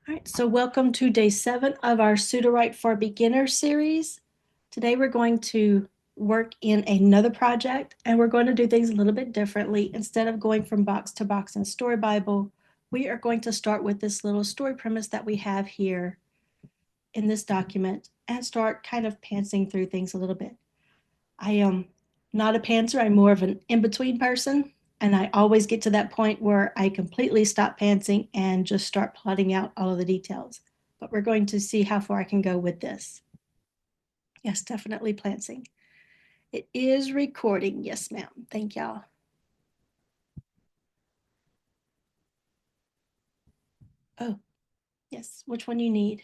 All right, so welcome to day 7 of our Sudowrite for Beginners series. Today we're going to work in another project, and we're going to do things a little bit differently. Instead of going from box to box in Story Bible, we are going to start with this little story premise that we have here in this document and start kind of pantsing through things a little bit. I am not a pantser, I'm more of an in-between person. And I always get to that point where I completely stop pantsing and just start plotting out all of the details. But we're going to see how far I can go with this. Yes, definitely pantsing. It is recording. Yes, ma'am. Thank y'all. Oh, yes. Which one you need?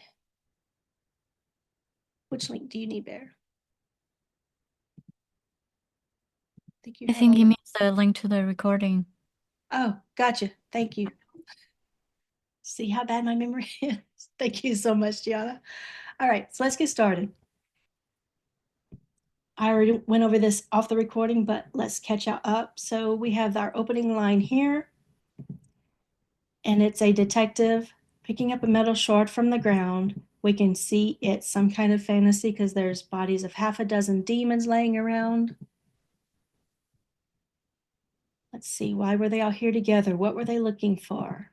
Which link do you need, Bear? I think you mean the link to the recording. Oh, gotcha. Thank you. See how bad my memory is? Thank you so much, Gianna. All right, so let's get started. I already went over this off the recording, but let's catch up. So we have our opening line here, and it's a detective picking up a metal shard from the ground. We can see it's some kind of fantasy because there's bodies of half a dozen demons laying around. Let's see, why were they all here together? What were they looking for?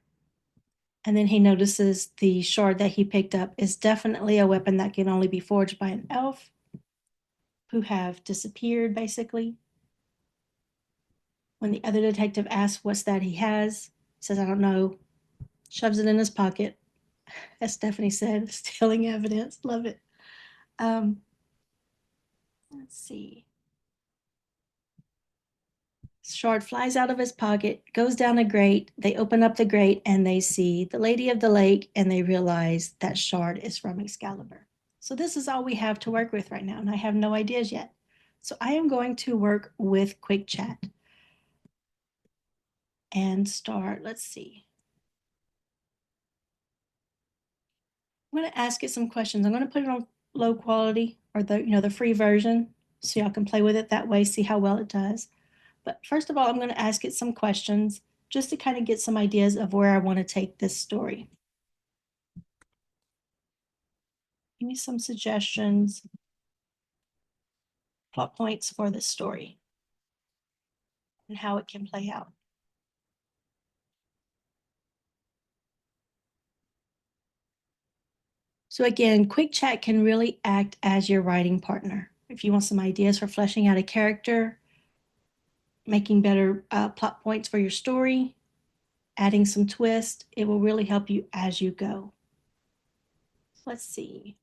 And then he notices the shard that he picked up is definitely a weapon that can only be forged by an elf who have disappeared, basically. When the other detective asks what's that he has, he says, I don't know, shoves it in his pocket. As Stephanie said, stealing evidence. Love it. Let's see. Shard flies out of his pocket, goes down a grate. They open up the grate and they see the Lady of the Lake, and they realize that shard is from Excalibur. So this is all we have to work with right now, and I have no ideas yet. So I am going to work with Quick Chat and start, let's see. I'm going to ask it some questions. I'm going to put it on low quality, or the free version, so y'all can play with it that way, see how well it does. But first of all, I'm going to ask it some questions just to kind of get some ideas of where I want to take this story. Give me some suggestions, plot points for this story, and how it can play out. So again, Quick Chat can really act as your writing partner. If you want some ideas for fleshing out a character, making better plot points for your story, adding some twist, it will really help you as you go. Let's see.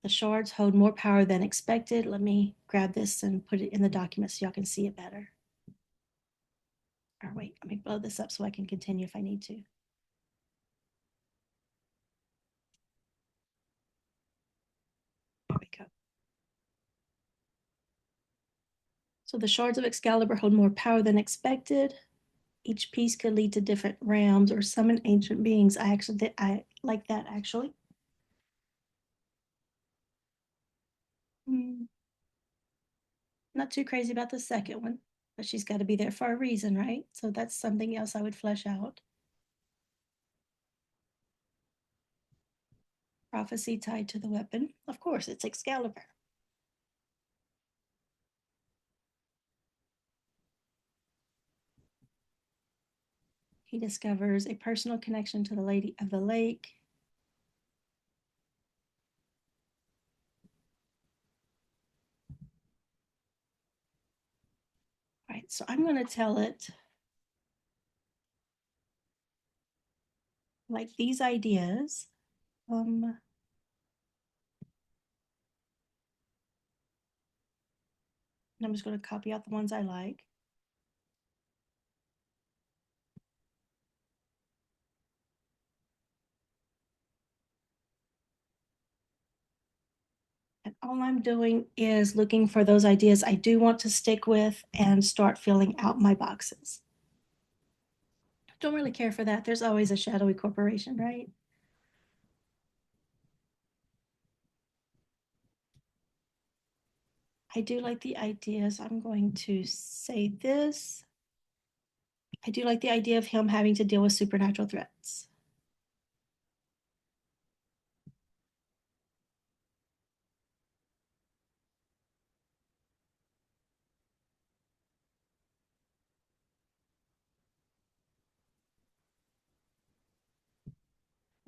The shards hold more power than expected. Let me grab this and put it in the document so y'all can see it better. Or wait, let me blow this up so I can continue if I need to. There we go. So the shards of Excalibur hold more power than expected. Each piece could lead to different realms or summon ancient beings. I like that actually. Not too crazy about the second one, but she's got to be there for a reason, right? So that's something else I would flesh out. Prophecy tied to the weapon. Of course, it's Excalibur. He discovers a personal connection to the Lady of the Lake. All right, so I'm going to tell it like these ideas. And I'm just going to copy out the ones I like. And all I'm doing is looking for those ideas I do want to stick with and start filling out my boxes. Don't really care for that. There's always a shadowy corporation, right? I do like the ideas. I'm going to say this. I do like the idea of him having to deal with supernatural threats.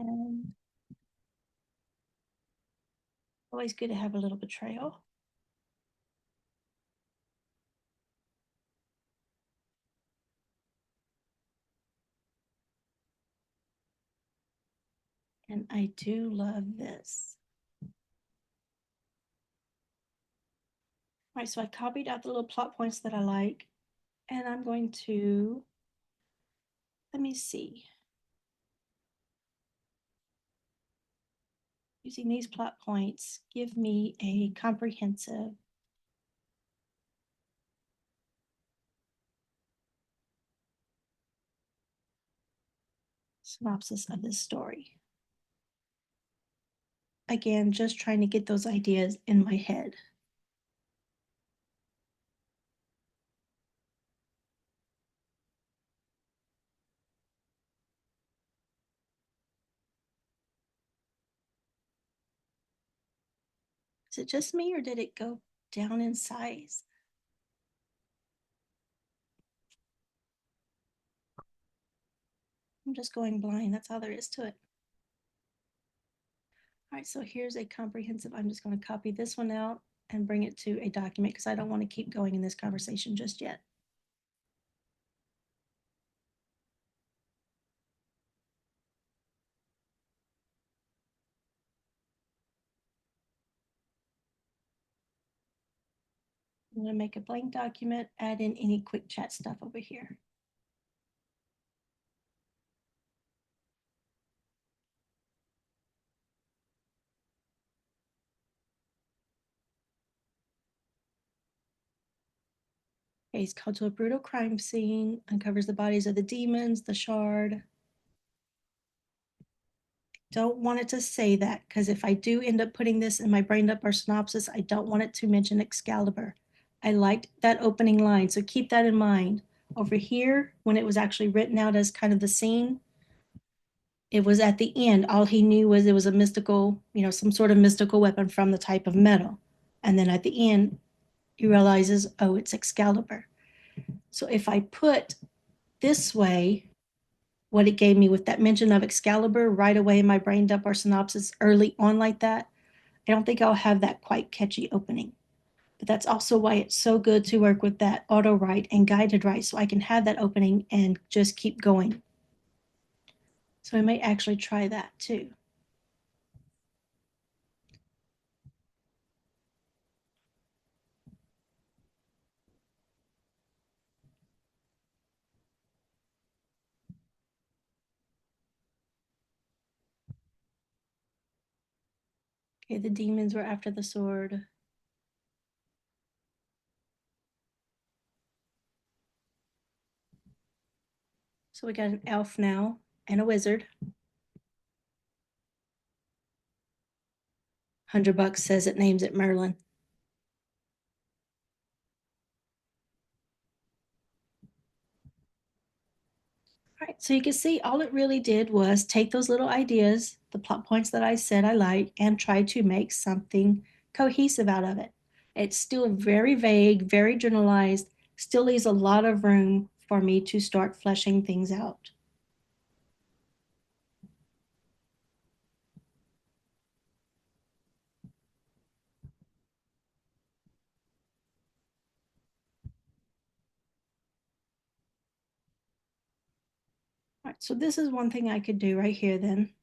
And always good to have a little betrayal. And I do love this. All right, so I copied out the little plot points that I like, and I'm going to, let me see. Using these plot points, give me a comprehensive synopsis of this story. Again, just trying to get those ideas in my head. Is it just me or did it go down in size? I'm just going blind. That's all there is to it. All right, so here's a comprehensive. I'm just going to copy this one out and bring it to a document because I don't want to keep going in this conversation just yet. I'm going to make a blank document, add in any quick chat stuff over here. Okay, he's called to a brutal crime scene, uncovers the bodies of the demons, the shard. Don't want it to say that because if I do end up putting this in my brain dump or synopsis, I don't want it to mention Excalibur. I liked that opening line, so keep that in mind. Over here, when it was actually written out as kind of the scene, it was at the end. All he knew was it was a mystical, some sort of mystical weapon from the type of metal. And then at the end, he realizes, oh, it's Excalibur. So if I put this way, what it gave me with that mention of Excalibur right away in my brain dump or synopsis early on like that, I don't think I'll have that quite catchy opening. But that's also why it's so good to work with that auto write and guided write so I can have that opening and just keep going. So I may actually try that too. Okay, the demons were after the sword. So we got an elf now and a wizard. $100 says it names it Merlin. All right, so you can see all it really did was take those little ideas, the plot points that I said I like, and try to make something cohesive out of it. It's still very vague, very generalized, still leaves a lot of room for me to start fleshing things out. All right, so this is one thing I could do right here then.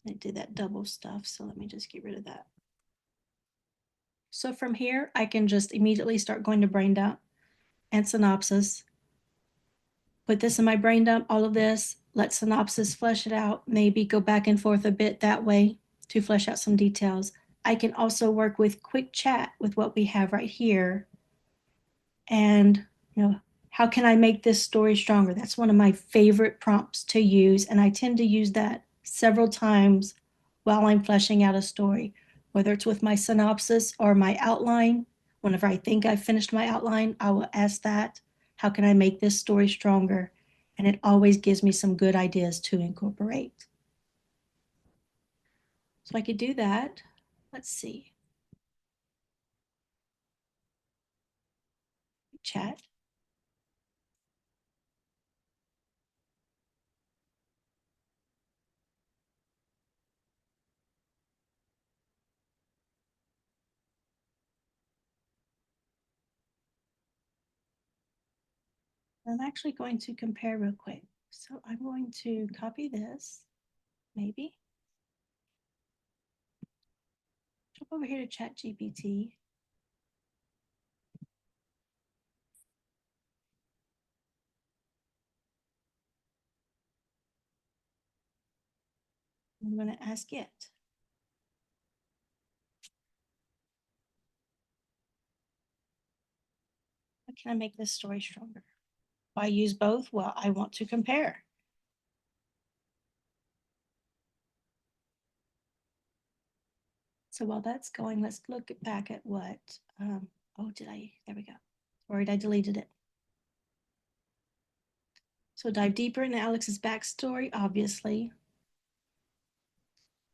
I did that double stuff, so let me just get rid of that. So from here, I can just immediately start going to brain dump and synopsis. Put this in my brain dump, all of this, let synopsis flesh it out, maybe go back and forth a bit that way to flesh out some details. I can also work with quick chat with what we have right here. And, how can I make this story stronger? That's one of my favorite prompts to use. And I tend to use that several times while I'm fleshing out a story, whether it's with my synopsis or my outline. Whenever I think I've finished my outline, I will ask that, how can I make this story stronger? and it always gives me some good ideas to incorporate. So I could do that. Let's see. Chat. I'm actually going to compare real quick. So I'm going to copy this, maybe. Jump over here to Chat GPT. I'm going to ask it. How can I make this story stronger? If I use both, well, I want to compare. So while that's going, let's look back at what, there we go. Worried I deleted it. So dive deeper into Alex's backstory, obviously.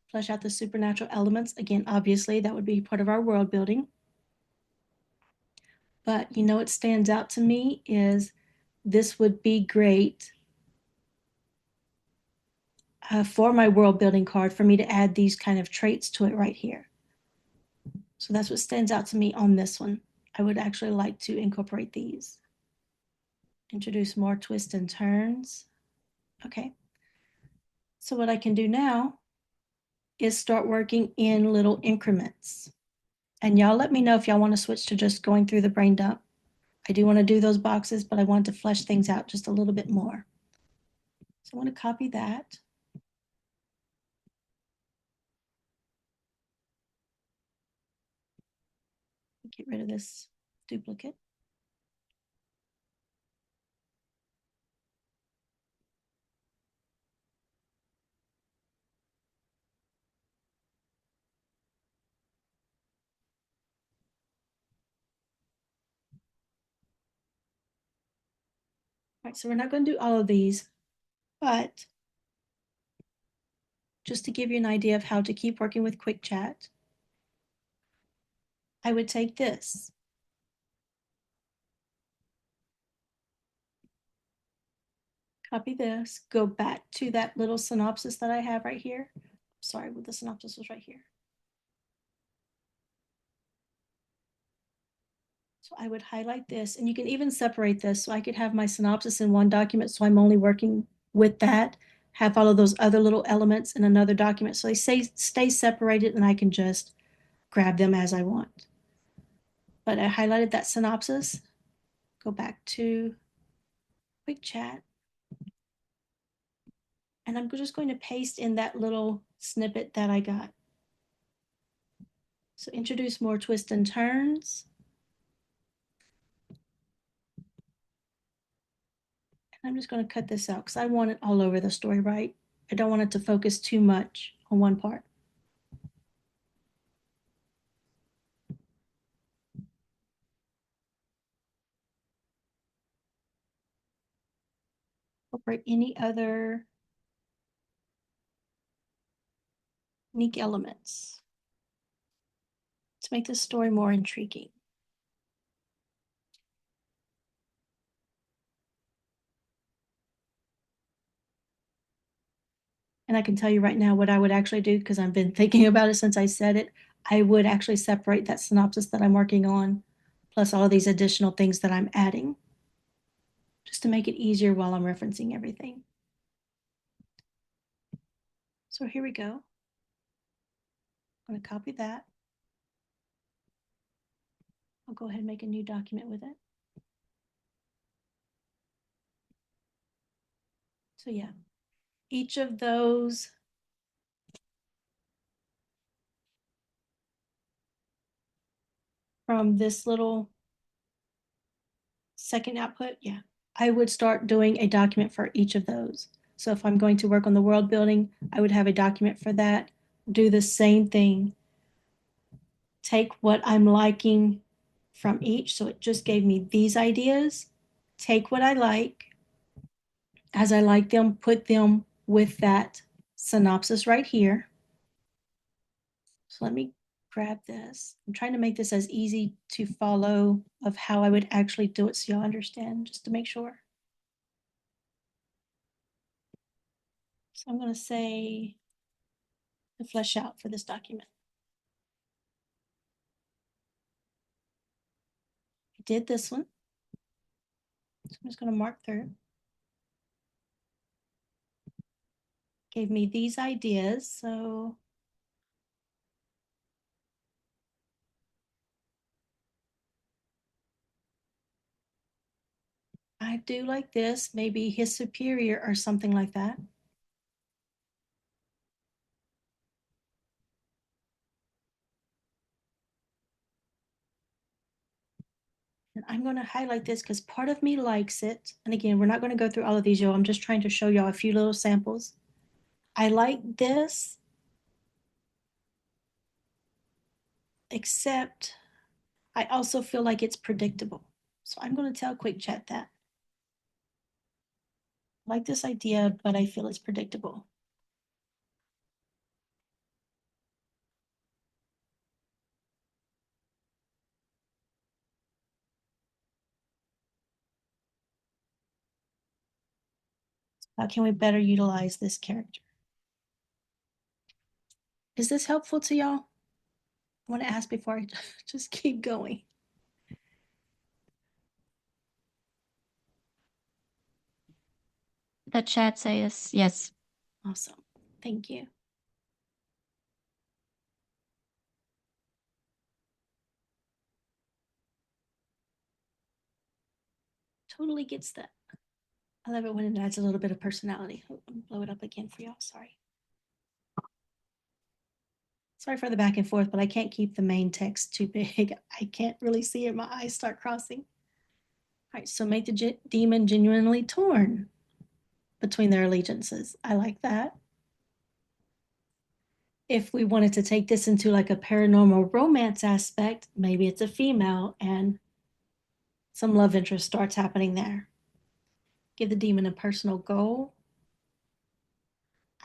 Flesh out the supernatural elements. Again, obviously, that would be part of our world building. But you know what stands out to me is this would be great for my world building card for me to add these kind of traits to it right here. So that's what stands out to me on this one. I would actually like to incorporate these. Introduce more twists and turns. Okay. So what I can do now is start working in little increments. And y'all let me know if y'all want to switch to just going through the brain dump. I do want to do those boxes, but I want to flesh things out just a little bit more. So I want to copy that. Get rid of this duplicate. All right, so we're not going to do all of these, but just to give you an idea of how to keep working with Quick Chat, I would take this. Copy this, go back to that little synopsis that I have right here. Sorry, the synopsis was right here. So I would highlight this, and you can even separate this. So I could have my synopsis in one document, so I'm only working with that, have all of those other little elements in another document. So they stay separated, and I can just grab them as I want. But I highlighted that synopsis. Go back to Quick Chat. And I'm just going to paste in that little snippet that I got. So introduce more twists and turns. I'm just going to cut this out because I want it all over the story, right? I don't want it to focus too much on one part. Incorporate any other unique elements to make this story more intriguing. And I can tell you right now what I would actually do because I've been thinking about it since I said it. I would actually separate that synopsis that I'm working on, plus all of these additional things that I'm adding, just to make it easier while I'm referencing everything. So here we go. I'm going to copy that. I'll go ahead and make a new document with it. So yeah, each of those from this little second output, yeah, I would start doing a document for each of those. So if I'm going to work on the world building, I would have a document for that. Do the same thing. Take what I'm liking from each. So it just gave me these ideas. Take what I like as I like them, put them with that synopsis right here. So let me grab this. I'm trying to make this as easy to follow of how I would actually do it so y'all understand, just to make sure. So I'm going to say the flesh out for this document. I did this one. So I'm just going to mark through. Gave me these ideas. So I do like this, maybe his superior or something like that. And I'm going to highlight this because part of me likes it. And again, we're not going to go through all of these, y'all. I'm just trying to show y'all a few little samples. I like this, except I also feel like it's predictable. So I'm going to tell Quick Chat that. I like this idea, but I feel it's predictable. How can we better utilize this character? Is this helpful to y'all? I want to ask before I just keep going. The chat says yes. Awesome. Thank you. Totally gets that. I love it when it adds a little bit of personality. Oh, blow it up again for y'all. Sorry. Sorry for the back and forth, but I can't keep the main text too big. I can't really see it. My eyes start crossing. All right, so make the demon genuinely torn between their allegiances. I like that. If we wanted to take this into like a paranormal romance aspect, maybe it's a female and some love interest starts happening there. Give the demon a personal goal.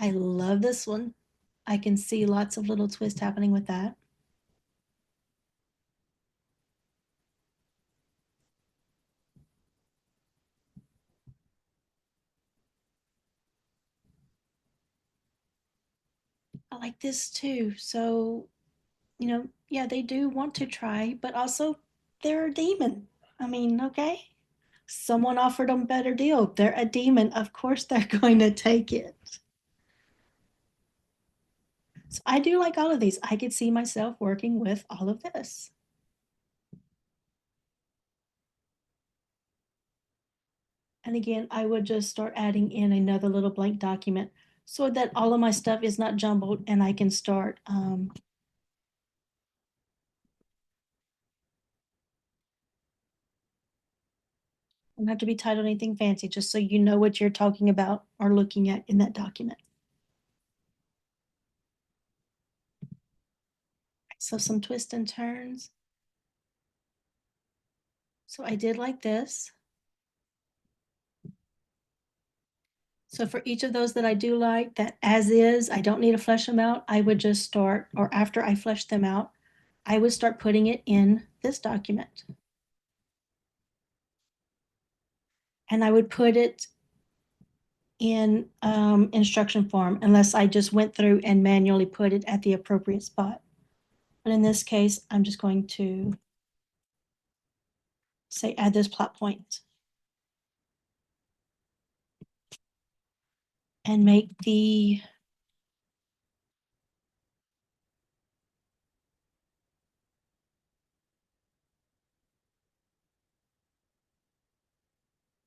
I love this one. I can see lots of little twists happening with that. I like this too. So, yeah, they do want to try, but also they're a demon. I mean, okay. Someone offered them a better deal. They're a demon. Of course, they're going to take it. So I do like all of these. I could see myself working with all of this. And again, I would just start adding in another little blank document so that all of my stuff is not jumbled and I can start don't have to be titled anything fancy, just so you know what you're talking about or looking at in that document. So some twists and turns. So I did like this. So for each of those that I do like, that as is, I don't need to flesh them out. I would just start, or after I flesh them out, I would start putting it in this document. And I would put it in instruction form unless I just went through and manually put it at the appropriate spot. But in this case, I'm just going to say add this plot point and make the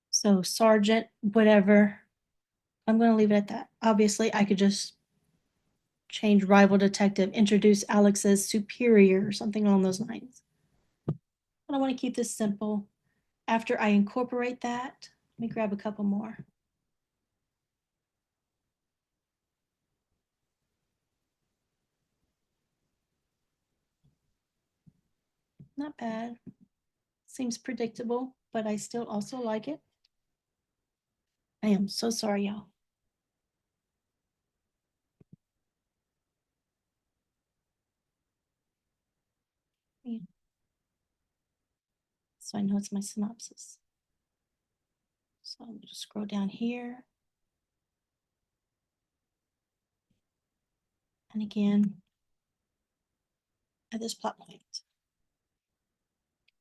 so sergeant, whatever. I'm going to leave it at that. Obviously, I could just change rival detective, introduce Alex as superior or something along those lines. But I want to keep this simple. After I incorporate that, let me grab a couple more. Not bad. Seems predictable, but I still also like it. I am so sorry, y'all. So I know it's my synopsis. So I'm going to scroll down here. And again, at this plot point.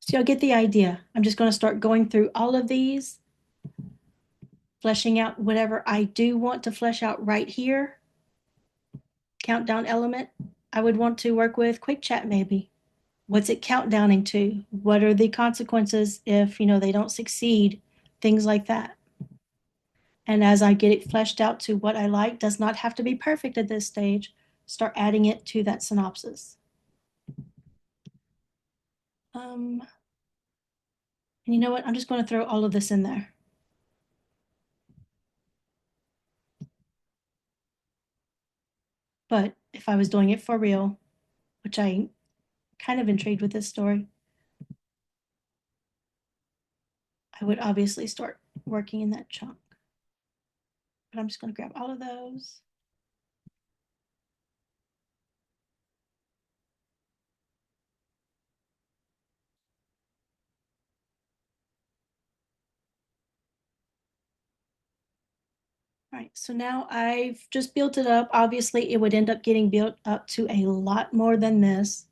So you'll get the idea. I'm just going to start going through all of these, fleshing out whatever I do want to flesh out right here. Countdown element, I would want to work with quick chat maybe. What's it countdowning to? What are the consequences if, they don't succeed? Things like that. And as I get it fleshed out to what I like, does not have to be perfect at this stage, start adding it to that synopsis. And you know what? I'm just going to throw all of this in there. But if I was doing it for real, which I kind of intrigued with this story, I would obviously start working in that chunk. But I'm just going to grab all of those. All right, so now I've just built it up. Obviously, it would end up getting built up to a lot more than this.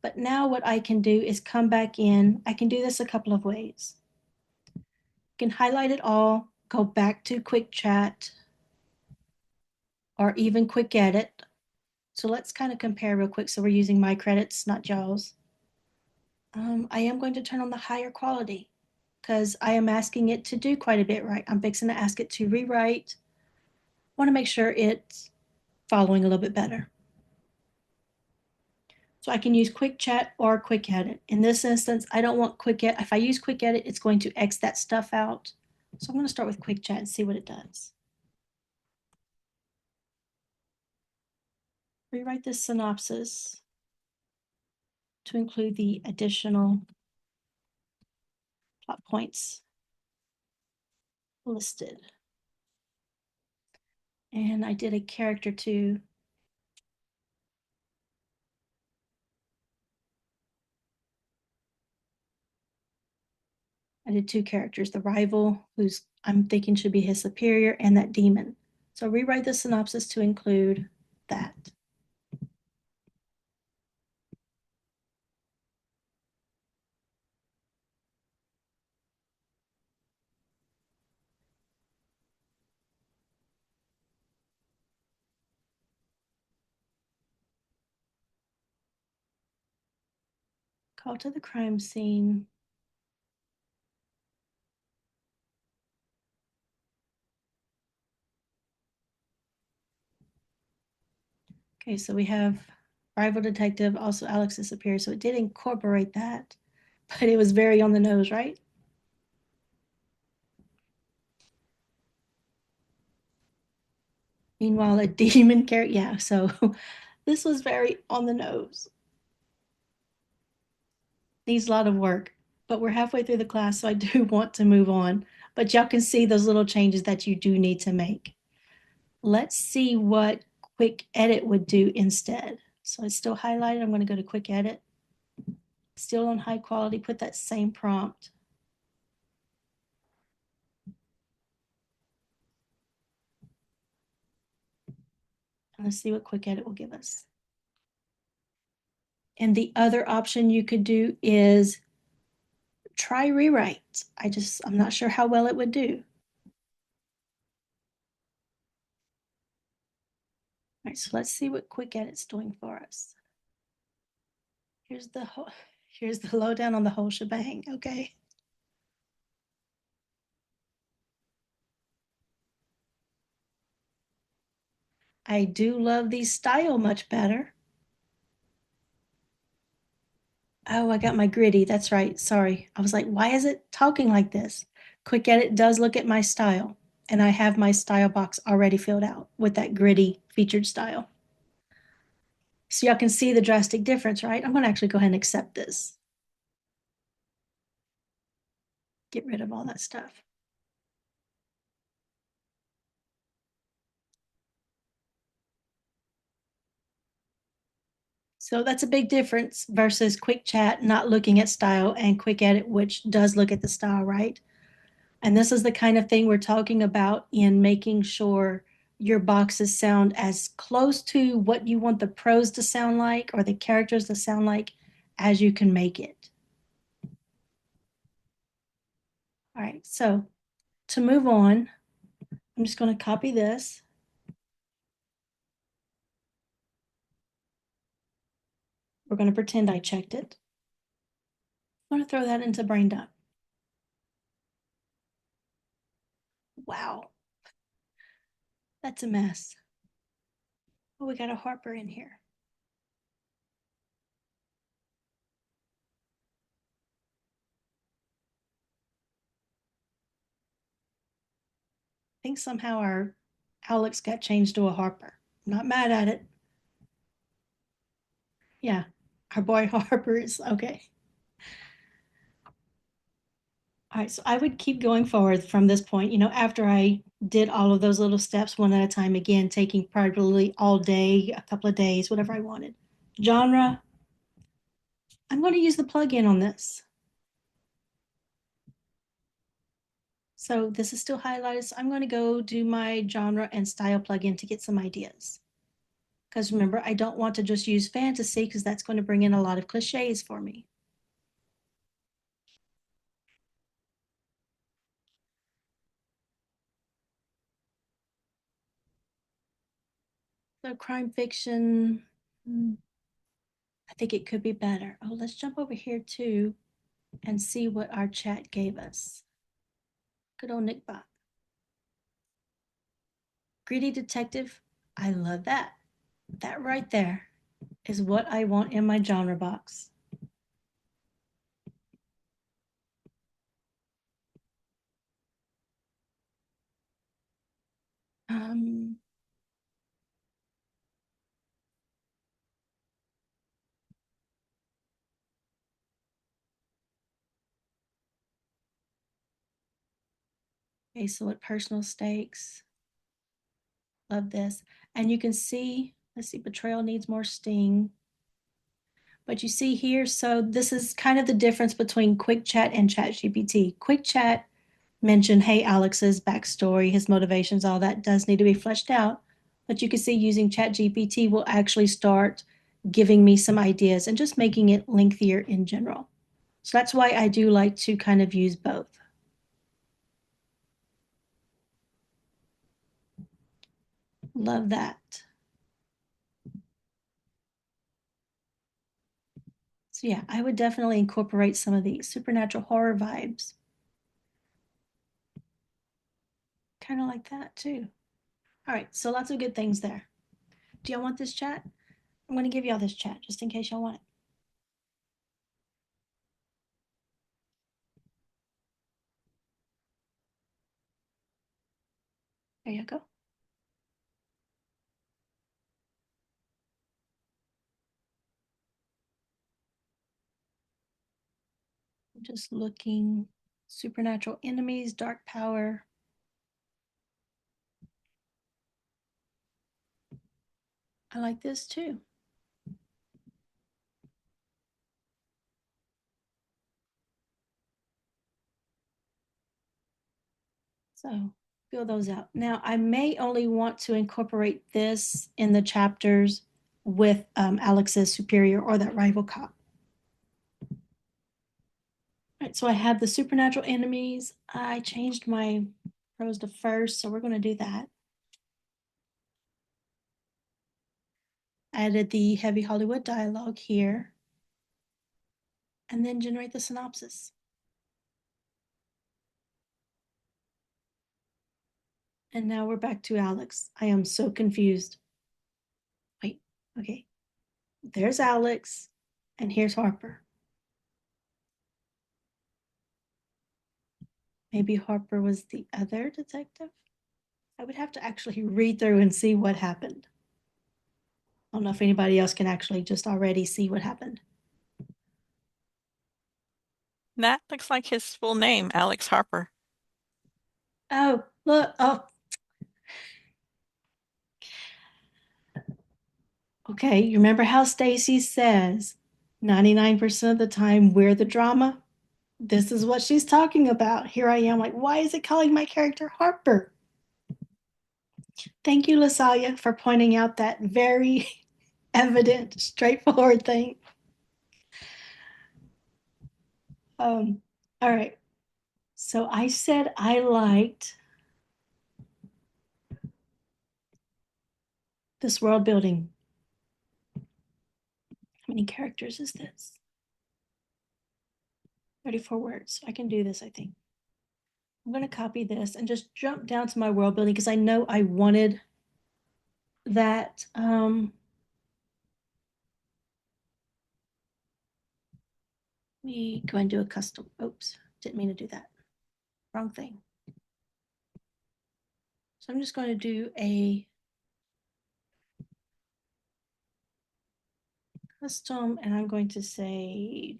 But now what I can do is come back in. I can do this a couple of ways. I can highlight it all, go back to quick chat, or even quick edit. So let's kind of compare real quick. So we're using my credits, not y'all's. I am going to turn on the higher quality because I am asking it to do quite a bit, right? I'm fixing to ask it to rewrite. Want to make sure it's following a little bit better. So I can use quick chat or quick edit. In this instance, I don't want quick edit. If I use quick edit, it's going to X that stuff out. So I'm going to start with quick chat and see what it does. Rewrite this synopsis to include the additional plot points listed. And I did a character too. I did two characters, the rival, who's I'm thinking should be his superior, and that demon. So rewrite the synopsis to include that. Call to the crime scene. Okay, so we have rival detective, also Alex's superior. So it did incorporate that, but it was very on the nose, right? Meanwhile, a demon character, yeah, so this was very on the nose. Needs a lot of work, but we're halfway through the class, so I do want to move on. But y'all can see those little changes that you do need to make. Let's see what quick edit would do instead. So it's still highlighted. I'm going to go to quick edit. Still on high quality, put that same prompt. And let's see what quick edit will give us. And the other option you could do is try rewrite. I'm not sure how well it would do. All right, so let's see what quick edit's doing for us. Here's the lowdown on the whole shebang, okay? I do love the style much better. Oh, I got my gritty. That's right. Sorry. I was like, why is it talking like this? Quick Edit does look at my style, and I have my style box already filled out with that gritty featured style. So y'all can see the drastic difference, right? I'm going to actually go ahead and accept this. Get rid of all that stuff. So that's a big difference versus quick chat, not looking at style, and quick edit, which does look at the style, right? And this is the kind of thing we're talking about in making sure your boxes sound as close to what you want the prose to sound like or the characters to sound like as you can make it. All right, so to move on, I'm just going to copy this. We're going to pretend I checked it. I'm going to throw that into BrainDump. Wow, that's a mess. Oh, we got a Harper in here. I think somehow our Alex got changed to a Harper. I'm not mad at it. Yeah, our boy Harper is okay. All right, so I would keep going forward from this point, after I did all of those little steps one at a time, again, taking probably all day, a couple of days, whatever I wanted. Genre, I'm going to use the plugin on this. So this is still highlighted. So I'm going to go do my genre and style plugin to get some ideas. Because remember, I don't want to just use fantasy because that's going to bring in a lot of cliches for me. So crime fiction, I think it could be better. Oh, let's jump over here too and see what our chat gave us. Good old Nick Bot. Greedy detective. I love that. That right there is what I want in my genre box. Um, okay, so at personal stakes, love this. And you can see, let's see, betrayal needs more sting. But you see here, so this is kind of the difference between Quick Chat and ChatGPT. Quick Chat mentioned, hey, Alex's backstory, his motivations, all that does need to be fleshed out. But you can see using ChatGPT will actually start giving me some ideas and just making it lengthier in general. So that's why I do like to kind of use both. Love that. So yeah, I would definitely incorporate some of these supernatural horror vibes. Kind of like that too. All right, so lots of good things there. Do y'all want this chat? I'm going to give y'all this chat just in case y'all want it. There you go. Just looking, supernatural enemies, dark power. I like this too. So fill those out. Now I may only want to incorporate this in the chapters with Alex's superior or that rival cop. All right, so I have the supernatural enemies. I changed my prose to first, so we're going to do that. Added the heavy Hollywood dialogue here, and then generate the synopsis. And now we're back to Alex. I am so confused. Wait, okay. There's Alex, and here's Harper. Maybe Harper was the other detective? I would have to actually read through and see what happened. I don't know if anybody else can actually just already see what happened. That looks like his full name, Alex Harper. Oh, look. Oh, Okay, you remember how Stacy says 99% of the time we're the drama? This is what she's talking about. Here I am, like, why is it calling my character Harper? Thank you, LaSalia, for pointing out that very evident, straightforward thing. All right. So I said I liked this world building. How many characters is this? 34 words. I can do this, I think. I'm going to copy this and just jump down to my world building because I know I wanted that. Let me go and do a custom. Oops, didn't mean to do that. Wrong thing. So I'm just going to do a custom and I'm going to say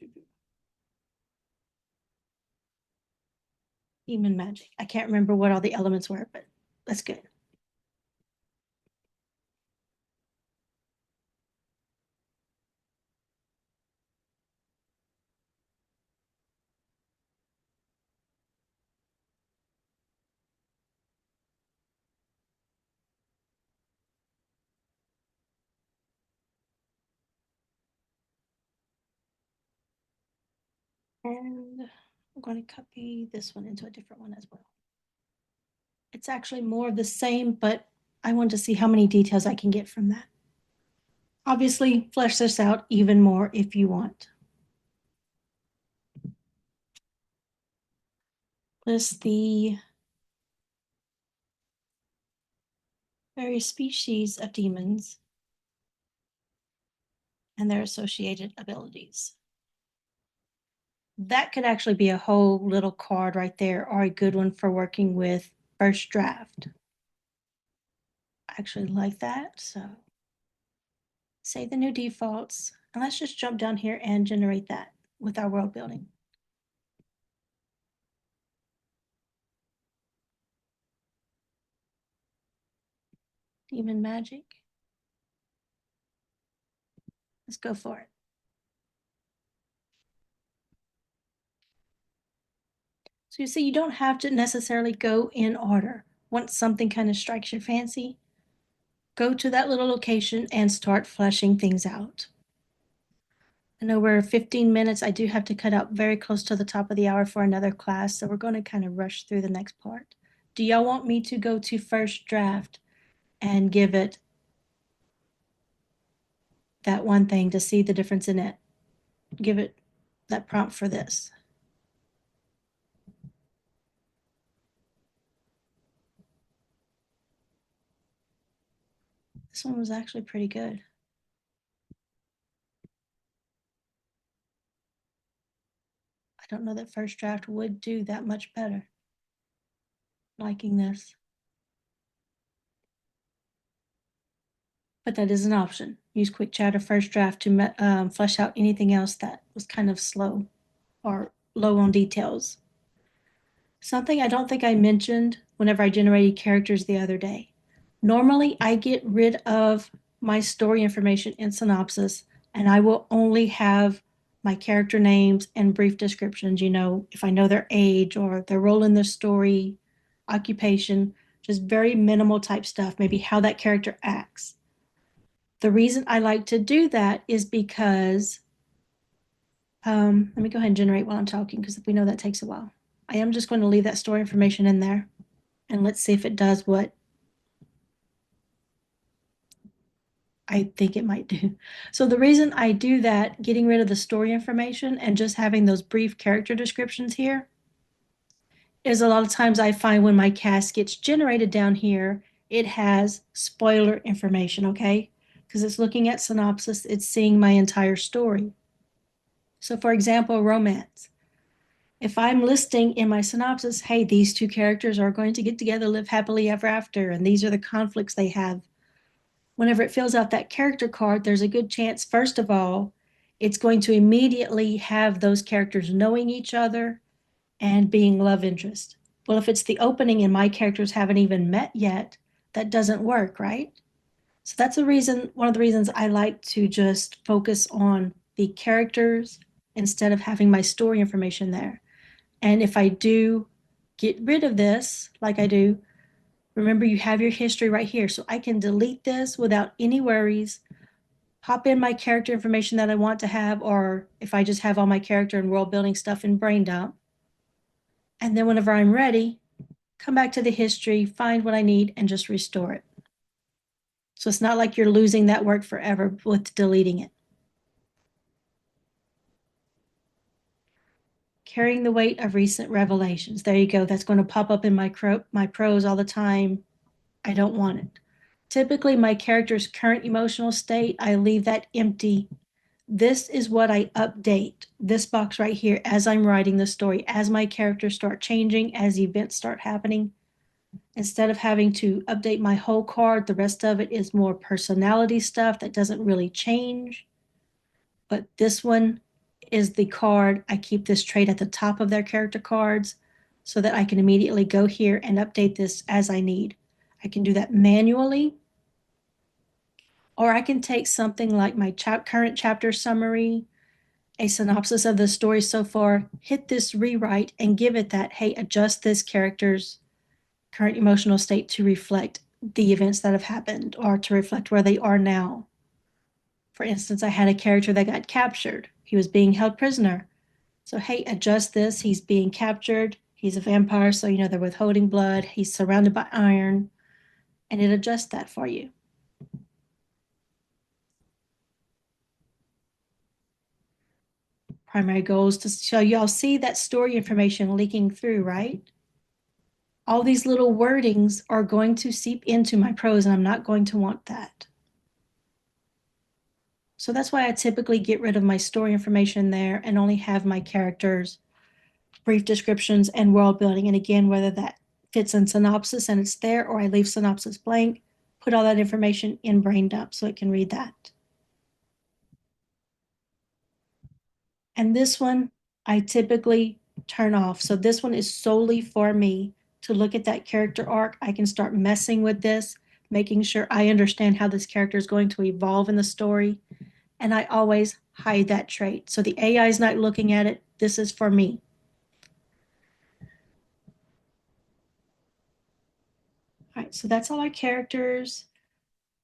demon magic. I can't remember what all the elements were, but that's good. And I'm going to copy this one into a different one as well. It's actually more of the same, but I want to see how many details I can get from that. Obviously, flesh this out even more if you want. List the various species of demons and their associated abilities. That could actually be a whole little card right there, or a good one for working with first draft. I actually like that. So save the new defaults, and let's just jump down here and generate that with our world building. Demon magic. Let's go for it. So you see, you don't have to necessarily go in order. Once something kind of strikes your fancy, go to that little location and start fleshing things out. I know we're 15 minutes. I do have to cut out very close to the top of the hour for another class, so we're going to kind of rush through the next part. Do y'all want me to go to first draft and give it that one thing to see the difference in it? Give it that prompt for this. This one was actually pretty good. I don't know that first draft would do that much better. Liking this. But that is an option. Use quick chat or first draft to flesh out anything else that was kind of slow or low on details. Something I don't think I mentioned whenever I generated characters the other day. Normally, I get rid of my story information in synopsis, and I will only have my character names and brief descriptions, if I know their age or their role in the story, occupation, just very minimal type stuff, maybe how that character acts. The reason I like to do that is because, let me go ahead and generate while I'm talking because we know that takes a while. I am just going to leave that story information in there and let's see if it does what I think it might do. So the reason I do that, getting rid of the story information and just having those brief character descriptions here, is a lot of times I find when my cast gets generated down here, it has spoiler information, okay? Because it's looking at synopsis, it's seeing my entire story. So for example, romance. If I'm listing in my synopsis, hey, these two characters are going to get together, live happily ever after, and these are the conflicts they have. Whenever it fills out that character card, there's a good chance, first of all, it's going to immediately have those characters knowing each other and being love interest. Well, if it's the opening and my characters haven't even met yet, that doesn't work, right? So that's one of the reasons I like to just focus on the characters instead of having my story information there. And if I do get rid of this, like I do, remember you have your history right here. So I can delete this without any worries, pop in my character information that I want to have, or if I just have all my character and world building stuff in brain dump. And then whenever I'm ready, come back to the history, find what I need, and just restore it. So it's not like you're losing that work forever with deleting it. Carrying the weight of recent revelations. There you go. That's going to pop up in my prose all the time. I don't want it. Typically, my character's current emotional state, I leave that empty. This is what I update, this box right here, as I'm writing the story, as my characters start changing, as events start happening. Instead of having to update my whole card, the rest of it is more personality stuff that doesn't really change. But this one is the card. I keep this trait at the top of their character cards so that I can immediately go here and update this as I need. I can do that manually, or I can take something like my current chapter summary, a synopsis of the story so far, hit this rewrite and give it that, hey, adjust this character's current emotional state to reflect the events that have happened or to reflect where they are now. For instance, I had a character that got captured. He was being held prisoner. So, hey, adjust this. He's being captured. He's a vampire, so you know they're withholding blood. He's surrounded by iron, and it adjusts that for you. Primary goals to show y'all see that story information leaking through, right? All these little wordings are going to seep into my prose, and I'm not going to want that. So that's why I typically get rid of my story information there and only have my characters, brief descriptions, and world building. And again, whether that fits in synopsis and it's there, or I leave synopsis blank, put all that information in brain dump so it can read that. And this one I typically turn off. So this one is solely for me to look at that character arc. I can start messing with this, making sure I understand how this character is going to evolve in the story. And I always hide that trait. So the AI is not looking at it. This is for me. All right, so that's all our characters.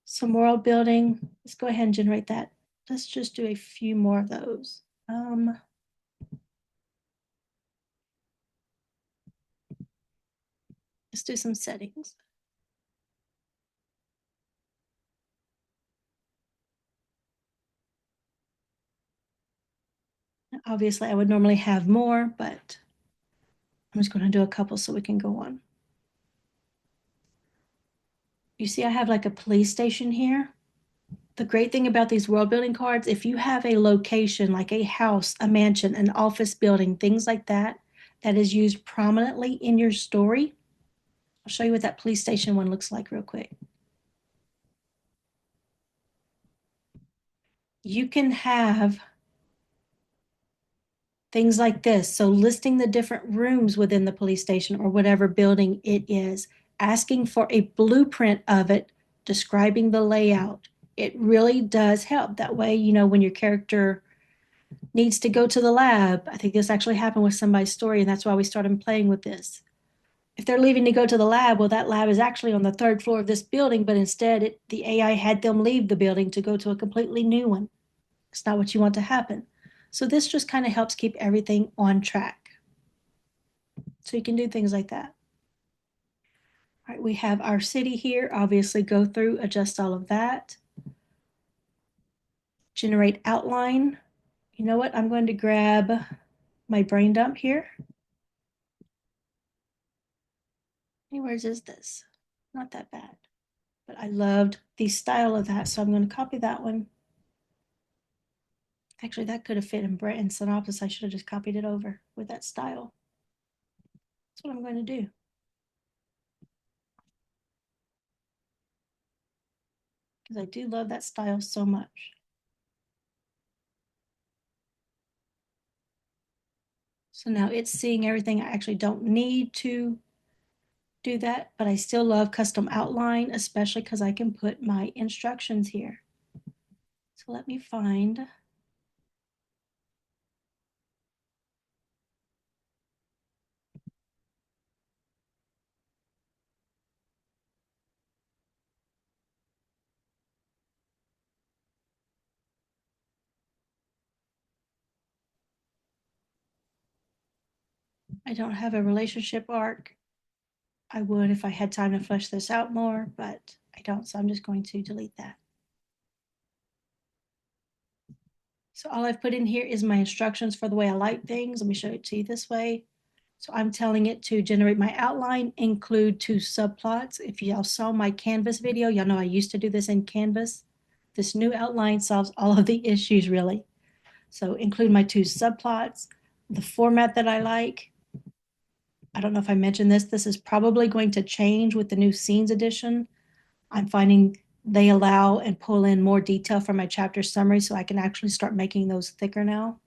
Some world building. Let's go ahead and generate that. Let's just do a few more of those. Let's do some settings. Obviously, I would normally have more, but I'm just going to do a couple so we can go on. You see, I have like a police station here. The great thing about these world building cards, if you have a location like a house, a mansion, an office building, things like that, that is used prominently in your story, I'll show you what that police station one looks like real quick. You can have things like this. So listing the different rooms within the police station or whatever building it is, asking for a blueprint of it, describing the layout. It really does help. That way, you know, when your character needs to go to the lab, I think this actually happened with somebody's story, and that's why we started playing with this. If they're leaving to go to the lab, well, that lab is actually on the third floor of this building, but instead the AI had them leave the building to go to a completely new one. It's not what you want to happen. So this just kind of helps keep everything on track. So you can do things like that. All right, we have our city here. Obviously go through, adjust all of that. Generate outline. You know what? I'm going to grab my brain dump here. Where's is this? Not that bad. But I loved the style of that, so I'm going to copy that one. Actually, that could have fit in synopsis. I should have just copied it over with that style. That's what I'm going to do. Because I do love that style so much. So now it's seeing everything I actually don't need to do that, but I still love custom outline, especially because I can put my instructions here. So let me find. I don't have a relationship arc. I would if I had time to flesh this out more, but I don't, so I'm just going to delete that. So all I've put in here is my instructions for the way I like things. Let me show it to you this way. So I'm telling it to generate my outline, include 2 subplots. If y'all saw my Canvas video, y'all know I used to do this in Canvas. This new outline solves all of the issues really. So include my 2 subplots, the format that I like. I don't know if I mentioned this. This is probably going to change with the new scenes edition. I'm finding they allow and pull in more detail from my chapter summary, so I can actually start making those thicker now.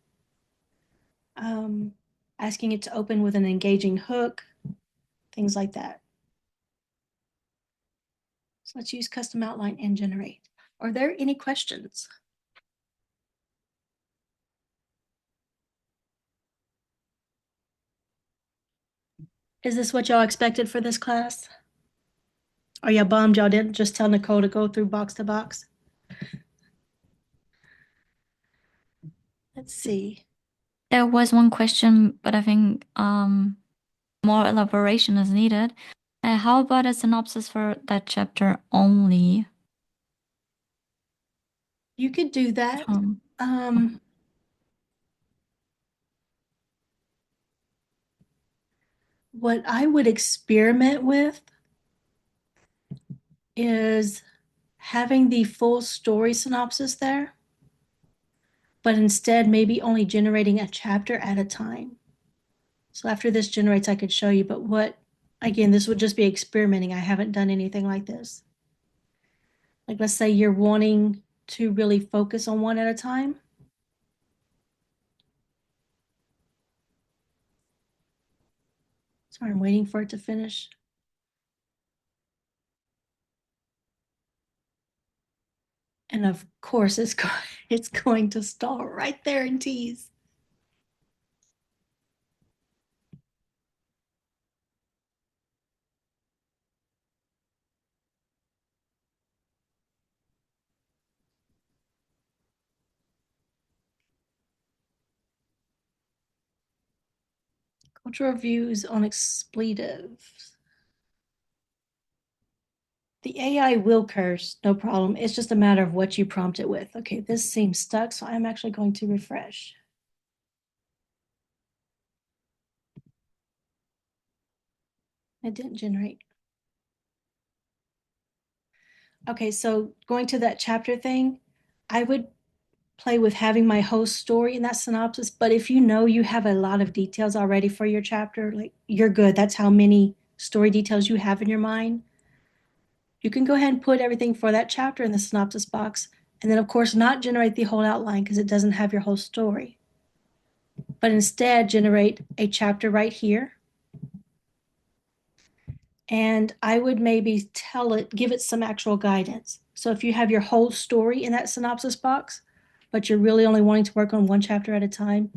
Asking it to open with an engaging hook, things like that. So let's use custom outline and generate. Are there any questions? Is this what y'all expected for this class? Are y'all bummed y'all didn't just tell Nicole to go through box to box? Let's see. There was one question, but I think more elaboration is needed. How about a synopsis for that chapter only? You could do that. What I would experiment with is having the full story synopsis there, but instead maybe only generating a chapter at a time. So after this generates, I could show you, but what, again, this would just be experimenting. I haven't done anything like this. Like, let's say you're wanting to really focus on one at a time. Sorry, I'm waiting for it to finish. And of course, it's going to stall right there and tease. Cultural views on expletives. The AI will curse, no problem. It's just a matter of what you prompt it with. Okay, this seems stuck, so I'm actually going to refresh. It didn't generate. Okay, so going to that chapter thing, I would play with having my whole story in that synopsis, but if you know you have a lot of details already for your chapter, like you're good, that's how many story details you have in your mind, you can go ahead and put everything for that chapter in the synopsis box, and then of course not generate the whole outline because it doesn't have your whole story, but instead generate a chapter right here. And I would maybe tell it, give it some actual guidance. So if you have your whole story in that synopsis box, but you're really only wanting to work on one chapter at a time,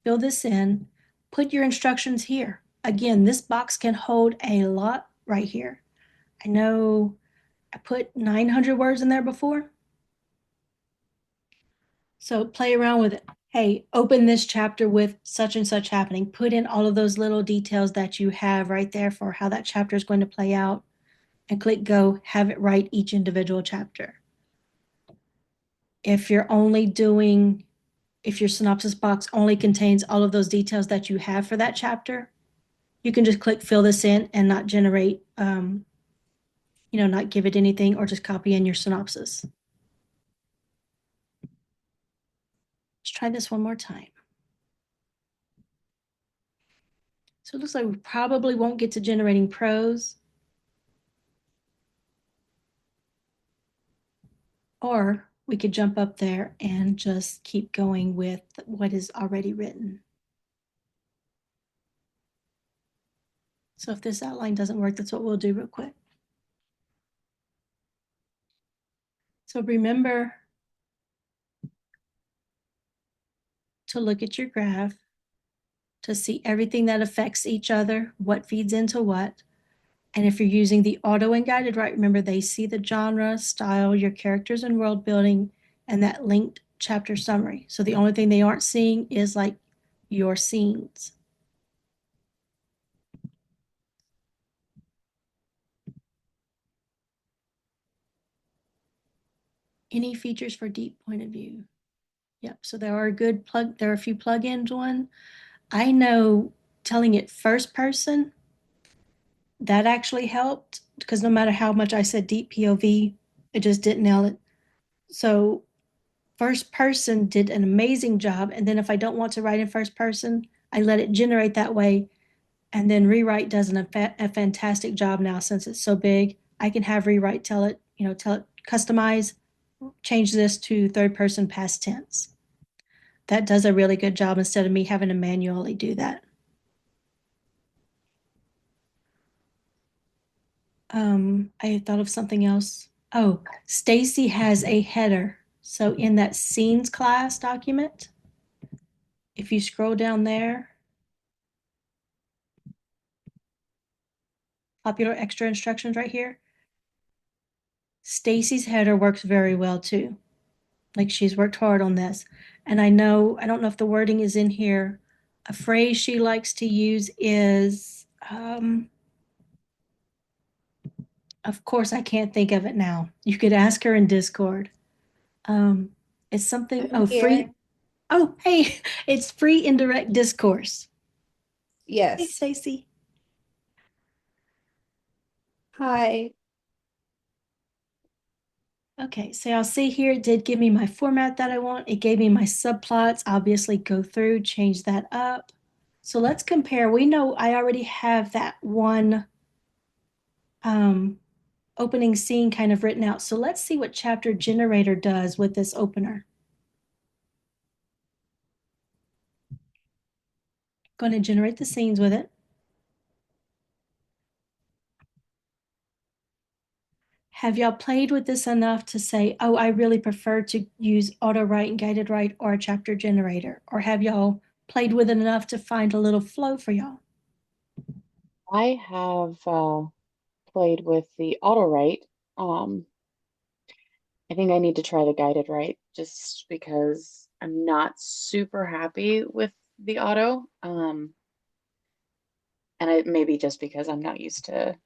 fill this in, put your instructions here. Again, this box can hold a lot right here. I know I put 900 words in there before. So play around with it. Hey, open this chapter with such and such happening. Put in all of those little details that you have right there for how that chapter is going to play out, and click go, have it write each individual chapter. If you're only doing, if your synopsis box only contains all of those details that you have for that chapter, you can just click fill this in and not generate, not give it anything, or just copy in your synopsis. Let's try this one more time. So it looks like we probably won't get to generating prose, or we could jump up there and just keep going with what is already written. So if this outline doesn't work, that's what we'll do real quick. So remember to look at your graph to see everything that affects each other, what feeds into what. And if you're using the auto and guided right, remember they see the genre, style, your characters and world building, and that linked chapter summary. So the only thing they aren't seeing is like your scenes. Any features for deep point of view? Yep. So there are a few plugins. One, I know telling it first person, that actually helped because no matter how much I said deep POV, it just didn't nail it. So first person did an amazing job. And then if I don't want to write in first person, I let it generate that way. And then Rewrite does a fantastic job now since it's so big. I can have Rewrite tell it, customize, change this to third person past tense. That does a really good job instead of me having to manually do that. I thought of something else. Oh, Stacy has a header. So in that scenes class document, if you scroll down there, popular extra instructions right here, Stacy's header works very well too. Like she's worked hard on this. And I don't know if the wording is in here. A phrase she likes to use is, of course, I can't think of it now. You could ask her in Discord. Um, it's something, I'm here. free. Oh, hey, it's free indirect discourse. Hey, Yes. Stacy. Hi. Okay, so I'll see here, it did give me my format that I want. It gave me my subplots. Obviously, go through, change that up. So let's compare. We know I already have that one opening scene kind of written out. So let's see what chapter generator does with this opener. Going to generate the scenes with it. Have y'all played with this enough to say, oh, I really prefer to use auto write and guided write or a chapter generator? Or have y'all played with it enough to find a little flow for y'all? I have played with the auto write. I think I need to try the guided write just because I'm not super happy with the auto. And it maybe just because I'm not used to,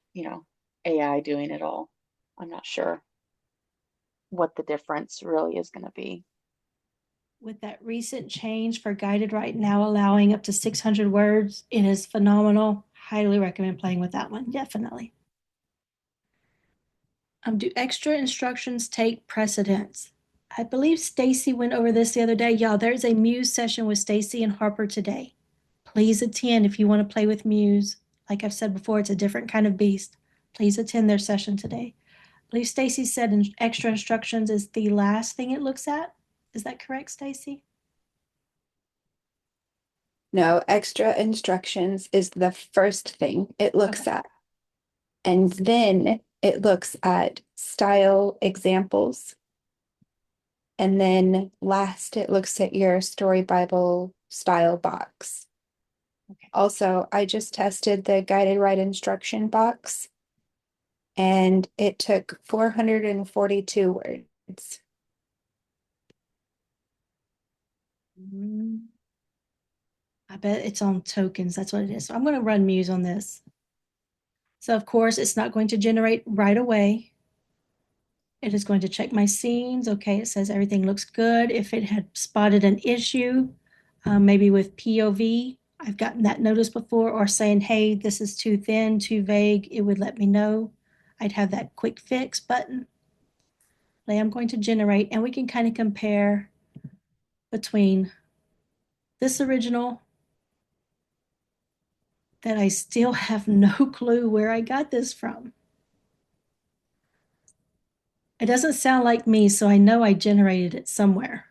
AI doing it all. I'm not sure what the difference really is going to be. With that recent change for guided right now allowing up to 600 words, it is phenomenal. Highly recommend playing with that one, definitely. Do extra instructions take precedence? I believe Stacy went over this the other day. Y'all, there's a Muse session with Stacy and Harper today. Please attend if you want to play with Muse. Like I've said before, it's a different kind of beast. Please attend their session today. I believe Stacy said extra instructions is the last thing it looks at. Is that correct, Stacy? No, extra instructions is the first thing it looks Okay. at. And then it looks at style examples. And then last, it looks at your Story Bible style box. Okay. Also, I just tested the guided write instruction box, and it took 442 words. I bet it's on tokens. That's what it is. So I'm going to run Muse on this. So of course, it's not going to generate right away. It is going to check my scenes. Okay, it says everything looks good. If it had spotted an issue, maybe with POV, I've gotten that notice before, or saying, hey, this is too thin, too vague, it would let me know. I'd have that quick fix button. I'm going to generate, and we can kind of compare between this original that I still have no clue where I got this from. It doesn't sound like me, so I know I generated it somewhere.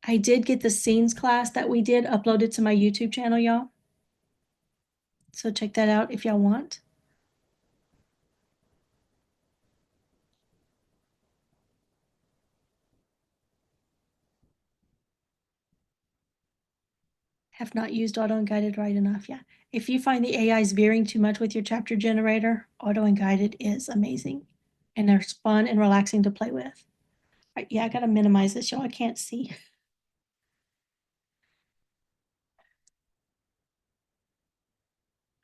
I did get the scenes class that we did uploaded to my YouTube channel, y'all. So check that out if y'all want. Have not used auto and guided right enough. Yeah. If you find the AI is veering too much with your chapter generator, auto and guided is amazing. And they're fun and relaxing to play with. All right, yeah, I gotta minimize this, y'all. I can't see.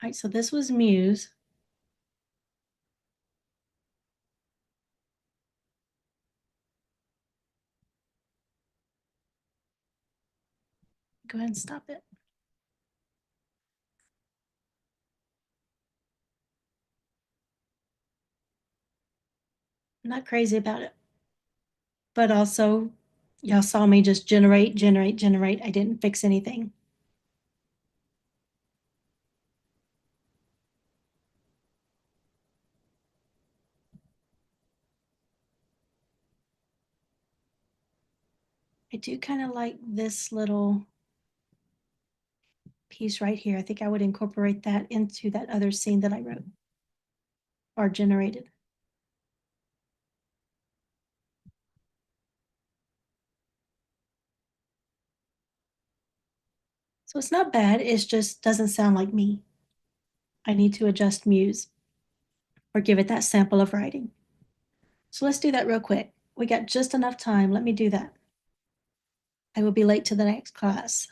All right, so this was Muse. Go ahead and stop it. I'm not crazy about it. But also, y'all saw me just generate. I didn't fix anything. I do kind of like this little piece right here. I think I would incorporate that into that other scene that I wrote or generated. So it's not bad. It just doesn't sound like me. I need to adjust Muse or give it that sample of writing. So let's do that real quick. We got just enough time. Let me do that. I will be late to the next class.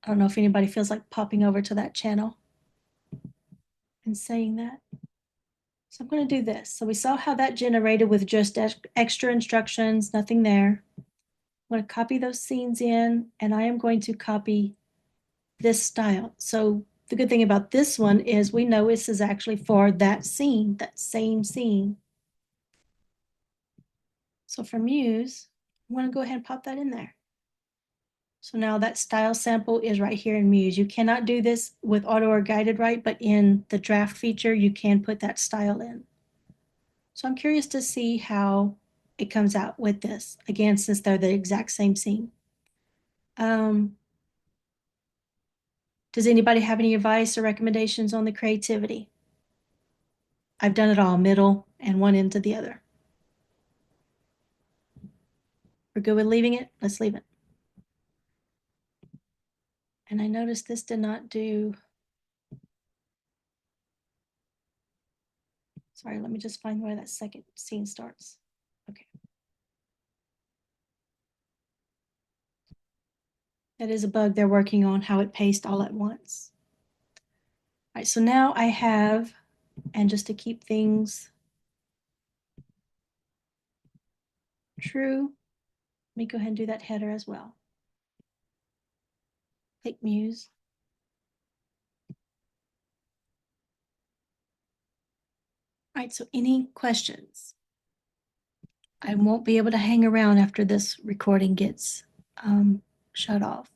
I don't know if anybody feels like popping over to that channel and saying that. So I'm going to do this. So we saw how that generated with just extra instructions, nothing there. I'm going to copy those scenes in, and I am going to copy this style. So the good thing about this one is we know this is actually for that scene, that same scene. So for Muse, I'm going to go ahead and pop that in there. So now that style sample is right here in Muse. You cannot do this with auto or guided right, but in the draft feature, you can put that style in. So I'm curious to see how it comes out with this, again, since they're the exact same scene. Does anybody have any advice or recommendations on the creativity? I've done it all, middle and one end to the other. We're good with leaving it? Let's leave it. And I noticed this did not do, sorry, let me just find where that second scene starts. Okay. That is a bug they're working on, how it pastes all at once. All right, so now I have, and just to keep things true, let me go ahead and do that header as well. Click Muse. All right, so any questions? I won't be able to hang around after this recording gets shut off.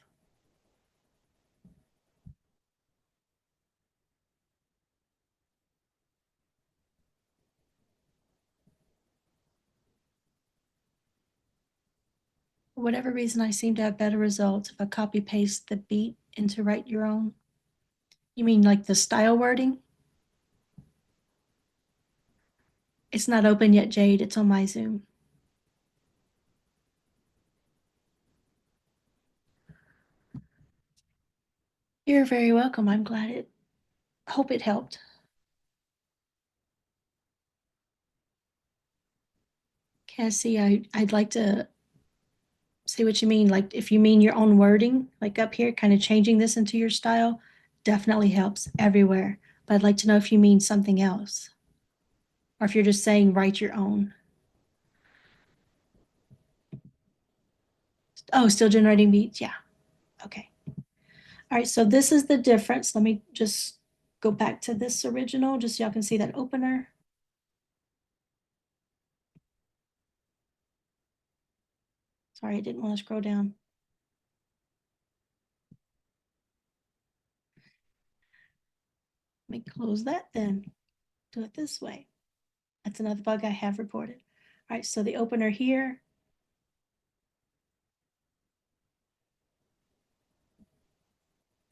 For whatever reason, I seem to have better results if I copy paste the beat into write your own. You mean like the style wording? It's not open yet, Jade. It's on my Zoom. You're very welcome. I'm glad it, hope it helped. Cassie, I'd like to see what you mean. Like if you mean your own wording, like up here, kind of changing this into your style, definitely helps everywhere. But I'd like to know if you mean something else. Or if you're just saying write your own. Oh, still generating beats? Yeah. Okay. All right, so this is the difference. Let me just go back to this original, just so y'all can see that opener. Sorry, I didn't want to scroll down. Let me close that then. Do it this way. That's another bug I have reported. All right, so the opener here.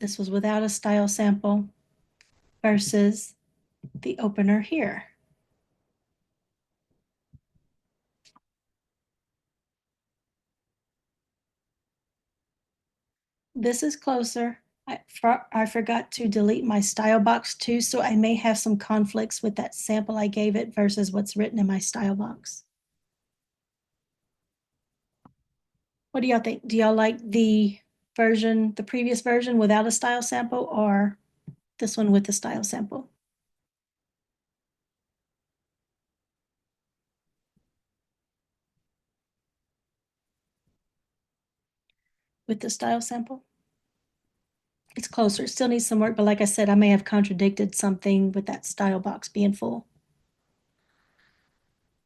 This was without a style sample versus the opener here. This is closer. I forgot to delete my style box too, so I may have some conflicts with that sample I gave it versus what's written in my style box. What do y'all think? Do y'all like the version, the previous version without a style sample, or this one with the style sample? With the style sample? It's closer. It still needs some work, but like I said, I may have contradicted something with that style box being full.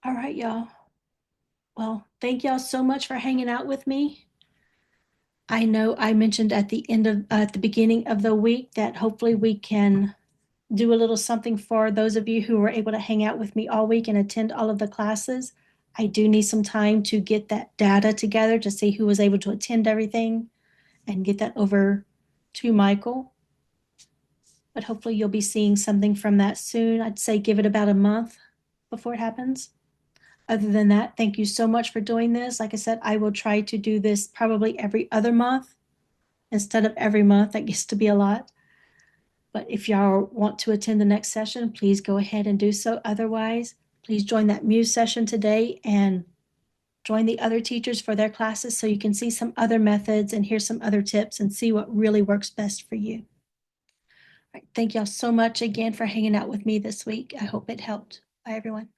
All right, y'all. Well, thank y'all so much for hanging out with me. I know I mentioned at the beginning of the week that hopefully we can do a little something for those of you who were able to hang out with me all week and attend all of the classes. I do need some time to get that data together to see who was able to attend everything and get that over to Michael. But hopefully you'll be seeing something from that soon. I'd say give it about a month before it happens. Other than that, thank you so much for doing this. Like I said, I will try to do this probably every other month instead of every month. That gets to be a lot. But if y'all want to attend the next session, please go ahead and do so. Otherwise, please join that Muse session today and join the other teachers for their classes so you can see some other methods and hear some other tips and see what really works best for you. All right, thank y'all so much again for hanging out with me this week. I hope it helped. Bye, everyone.